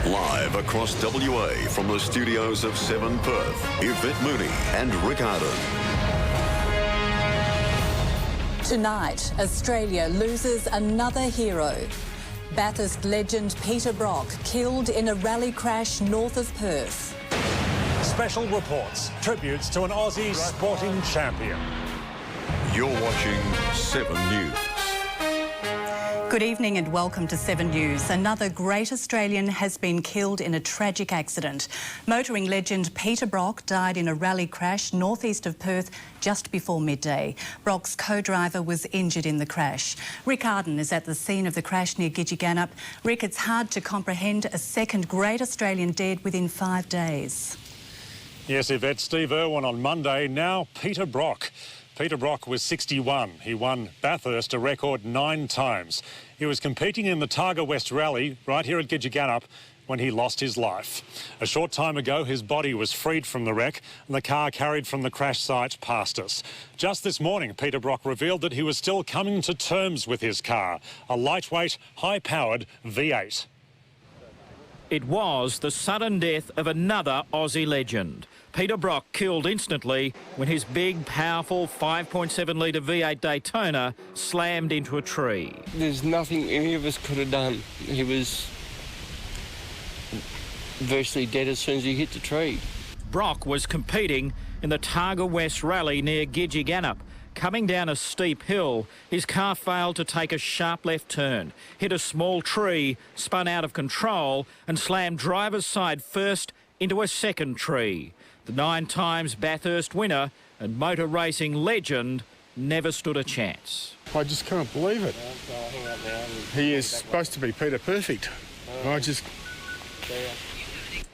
Live across WA from the studios of 7 Perth, Yvette Mooney and Ardon. Tonight, Australia loses another hero. Bathurst legend Peter Brock killed in a rally crash north of Perth. Special reports, tributes to an Aussie sporting champion. You're watching 7 News. Good evening and welcome to 7 News. Another great Australian has been killed in a tragic accident. Motoring legend Peter Brock died in a rally crash northeast of Perth just before midday. Brock's co-driver was injured in the crash. Rick Ardon is at the scene of the crash near Gidgegannup. Rick, it's hard to comprehend a second great Australian dead within 5 days. Yes, Yvette, Steve Irwin on Monday, now Peter Brock. Peter Brock was 61. He won Bathurst a record 9 times. He was competing in the Targa West Rally right here at Gidgegannup when he lost his life. A short time ago, his body was freed from the wreck and the car carried from the crash site past us. Just this morning, Peter Brock revealed that he was still coming to terms with his car, a lightweight, high-powered V8. It was the sudden death of another Aussie legend. Peter Brock killed instantly when his big, powerful 5.7-litre V8 Daytona slammed into a tree. There's nothing any of us could have done. He was virtually dead as soon as he hit the tree. Brock was competing in the Targa West Rally near Gidgegannup. Coming down a steep hill, his car failed to take a sharp left turn, hit a small tree, spun out of control and slammed driver's side first into a second tree. The 9 times Bathurst winner and motor racing legend never stood a chance. I just can't believe it. He is supposed to be Peter Perfect.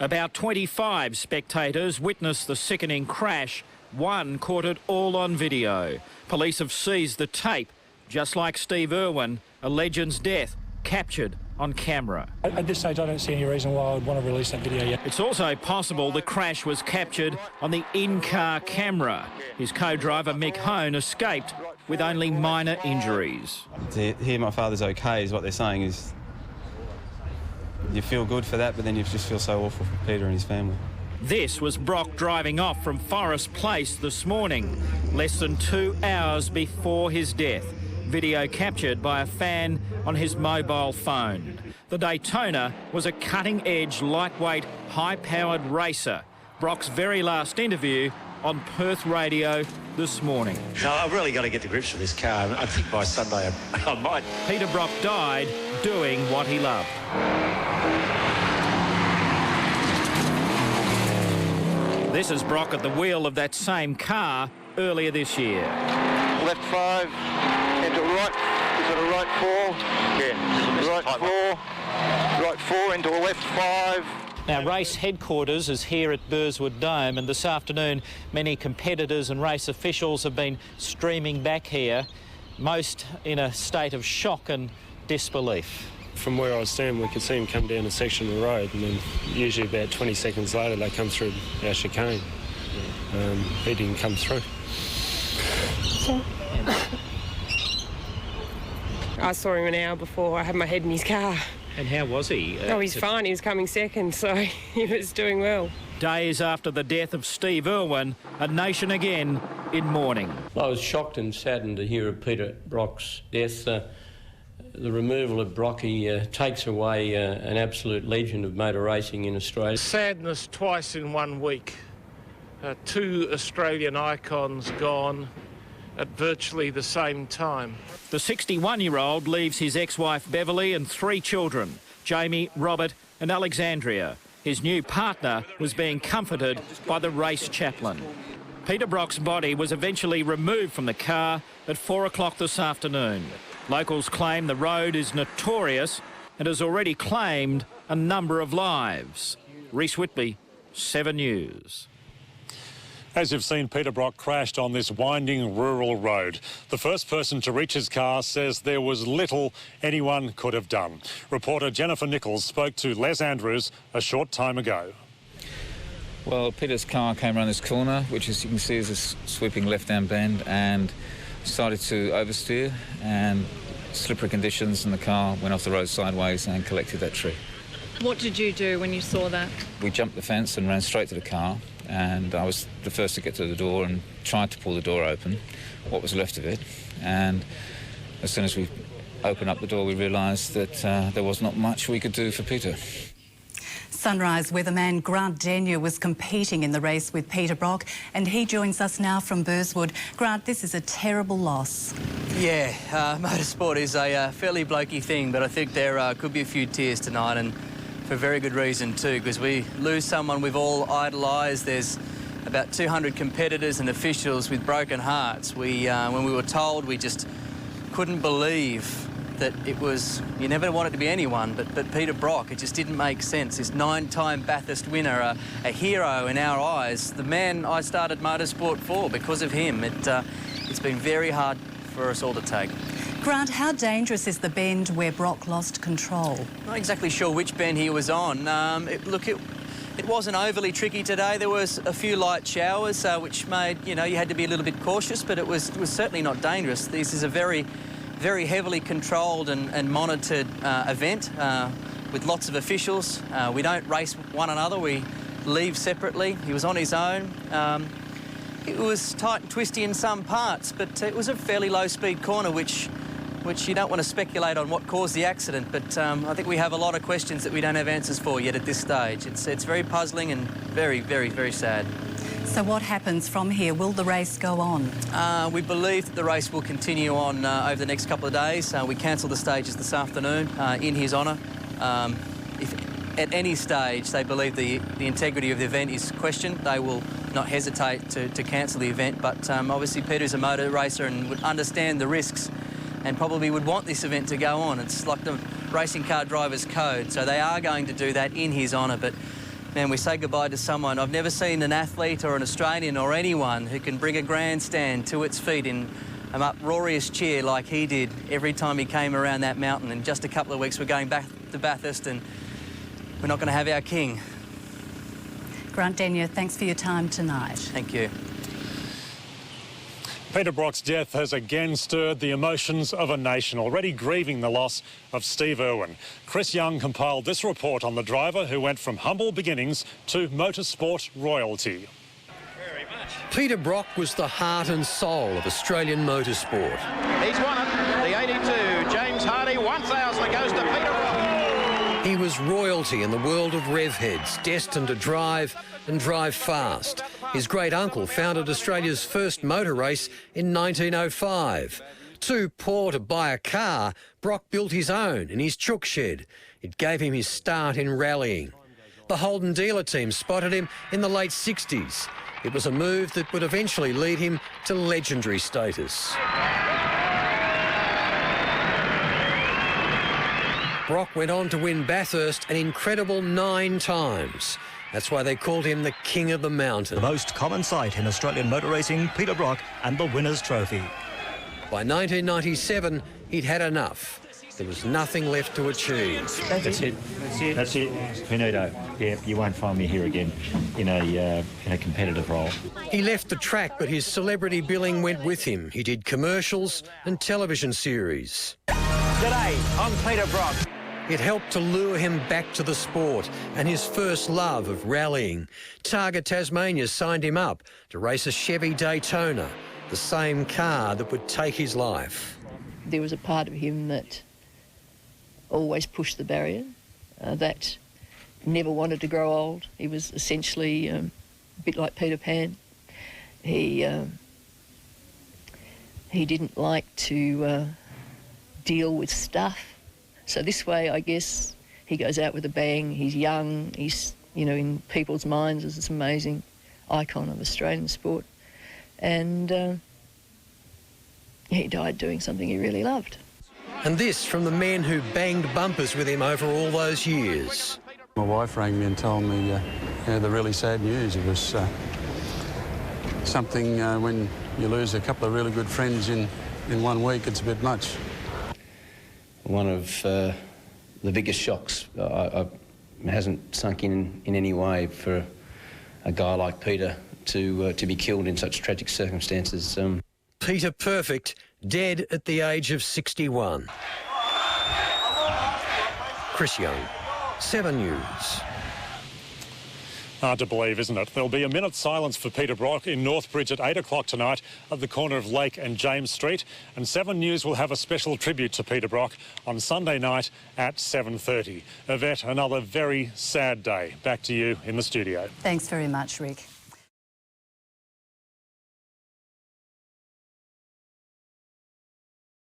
About 25 spectators witnessed the sickening crash. One caught it all on video. Police have seized the tape, just like Steve Irwin, a legend's death, captured on camera. At this stage, I don't see any reason why I would want to release that video yet. It's also possible the crash was captured on the in-car camera. His co-driver Mick Hone escaped with only minor injuries. To hear my father's okay is what they're saying is you feel good for that, but then you just feel so awful for Peter and his family. This was Brock driving off from Forest Place this morning, less than 2 hours before his death. Video captured by a fan on his mobile phone. The Daytona was a cutting-edge, lightweight, high-powered racer. Brock's very last interview on Perth radio this morning. No, I've really got to get to grips with this car. I think by Sunday I might. Peter Brock died doing what he loved. This is Brock at the wheel of that same car earlier this year. Left 5, into right, is it a right 4? Yeah. Right 4 into a left 5. Now, race headquarters is here at Burswood Dome, and this afternoon many competitors and race officials have been streaming back here, most in a state of shock and disbelief. From where I was standing, we could see him come down a section of the road, and then usually about 20 seconds later they come through our chicane. He didn't come through. I saw him an hour before. I had my head in his car. And how was he? Oh, he's fine. He was coming second, so he was doing well. Days after the death of Steve Irwin, a nation again in mourning. I was shocked and saddened to hear of Peter Brock's death. The removal of Brocky takes away an absolute legend of motor racing in Australia. Sadness twice in 1 week. 2 Australian icons gone at virtually the same time. The 61-year-old leaves his ex-wife Beverly and 3 children, Jamie, Robert and Alexandria. His new partner was being comforted by the race chaplain. Peter Brock's body was eventually removed from the car at 4 o'clock this afternoon. Locals claim the road is notorious and has already claimed a number of lives. REECE WHITBY, 7 News. As you've seen, Peter Brock crashed on this winding rural road. The first person to reach his car says there was little anyone could have done. Reporter Jennifer Nichols spoke to Les Andrews a short time ago. Well, Peter's car came around this corner, which, as you can see, is a sweeping left-hand bend, and started to oversteer, and slippery conditions, and the car went off the road sideways and collected that tree. What did you do when you saw that? We jumped the fence and ran straight to the car, and I was the first to get to the door and tried to pull the door open, what was left of it. And as soon as we opened up the door, we realised that there was not much we could do for Peter. Sunrise weatherman Grant Denyer was competing in the race with Peter Brock, and he joins us now from Burswood. Grant, this is a terrible loss. Yeah, motorsport is a fairly blokey thing, but I think there could be a few tears tonight, and for very good reason too, because we lose someone we've all idolised. There's about 200 competitors and officials with broken hearts. When we were told, we just couldn't believe that it was, you never want it to be anyone, but Peter Brock. It just didn't make sense. This 9-time Bathurst winner, a hero in our eyes, the man I started motorsport for. Because of him, it's been very hard for us all to take. Grant, how dangerous is the bend where Brock lost control? Not exactly sure which bend he was on. It wasn't overly tricky today. There was a few light showers, which made, you had to be a little bit cautious, but it was certainly not dangerous. This is a very heavily controlled and monitored event with lots of officials. We don't race one another, we leave separately. He was on his own. It was tight and twisty in some parts, but it was a fairly low-speed corner, which you don't want to speculate on what caused the accident, but I think we have a lot of questions that we don't have answers for yet at this stage. It's very puzzling and very, very, very sad. So what happens from here? Will the race go on? We believe that the race will continue on over the next couple of days. We cancelled the stages this afternoon in his honour. If at any stage they believe the integrity of the event is questioned, they will not hesitate to cancel the event. But obviously Peter's a motor racer and would understand the risks and probably would want this event to go on. It's like the racing car driver's code, so they are going to do that in his honour. But man, we say goodbye to someone. I've never seen an athlete or an Australian or anyone who can bring a grandstand to its feet in an uproarious cheer like he did every time he came around that mountain. In just a couple of weeks, we're going back to Bathurst and we're not going to have our king. Grant Denyer, thanks for your time tonight. Thank you. Peter Brock's death has again stirred the emotions of a nation already grieving the loss of Steve Irwin. Chris Young compiled this report on the driver who went from humble beginnings to motorsport royalty. Peter Brock was the heart and soul of Australian motorsport. He's won it. The 82, James Hardy, 1,000 goes to Peter Brock. He was royalty in the world of rev heads, destined to drive and drive fast. His great-uncle founded Australia's first motor race in 1905. Too poor to buy a car, Brock built his own in his chook shed. It gave him his start in rallying. The Holden dealer team spotted him in the late 60s. It was a move that would eventually lead him to legendary status. Brock went on to win Bathurst an incredible 9 times. That's why they called him the King of the Mountain. The most common sight in Australian motor racing, Peter Brock and the Winners' Trophy. By 1997, he'd had enough. There was nothing left to achieve. That's it. That's it. Finito. Yeah, you won't find me here again in a competitive role. He left the track, but his celebrity billing went with him. He did commercials and television series. G'day, I'm Peter Brock. It helped to lure him back to the sport and his first love of rallying. Targa Tasmania signed him up to race a Chevy Daytona, the same car that would take his life. There was a part of him that always pushed the barrier, that never wanted to grow old. He was essentially a bit like Peter Pan. He didn't like to deal with stuff. So this way, I guess, he goes out with a bang. He's young. He's, in people's minds as this amazing icon of Australian sport. And he died doing something he really loved. And this from the men who banged bumpers with him over all those years. My wife rang me and told me the really sad news. It was something when you lose a couple of really good friends in 1 week, it's a bit much. One of the biggest shocks. Hasn't sunk in any way for a guy like Peter to be killed in such tragic circumstances. Peter Perfect, dead at the age of 61. Chris Young. 7 News. Hard to believe, isn't it? There'll be a minute's silence for Peter Brock in Northbridge at 8 o'clock tonight at the corner of Lake and James Street. And 7 News will have a special tribute to Peter Brock on Sunday night at 7:30. Yvette, another very sad day. Back to you in the studio. Thanks very much, Rick.